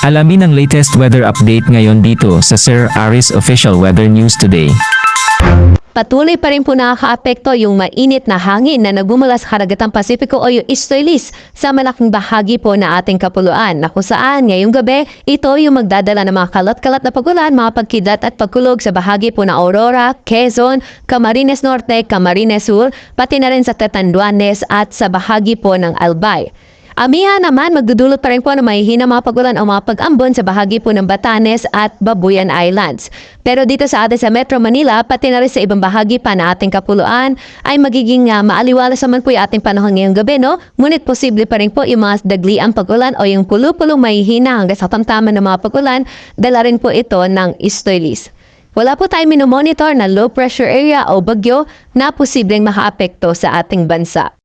Alamin ang latest weather update ngayon dito sa Sir Aris Official Weather News Today. Patuloy pa rin po nakakaapekto yung mainit na hangin na nagbumula sa Karagatang Pasipiko o yung easterlies sa malaking bahagi po na ating kapuluan na kung saan ngayong gabi ito yung magdadala ng mga kalat-kalat na pagulan, mga pagkidlat at pagkulog sa bahagi po na Aurora, Quezon, Camarines Norte, Camarines Sur, pati na rin sa Catanduanes at sa bahagi po ng Albay. Amihan naman, magdudulot pa rin po ng mahihina mga pagulan o mga pag-ambon sa bahagi po ng Batanes at Babuyan Islands. Pero dito sa atin sa Metro Manila, pati na rin sa ibang bahagi pa na ating kapuluan, ay magiging maaliwalas naman po yung ating panahon ngayong gabi, no? Ngunit posible pa rin po yung mga dagliang pagulan o yung pulo-pulong mahihina hanggang sa tamtaman ng mga pagulan, dala rin po ito ng easterlies. Wala po tayong minomonitor na low pressure area o bagyo na posibleng makaapekto sa ating bansa.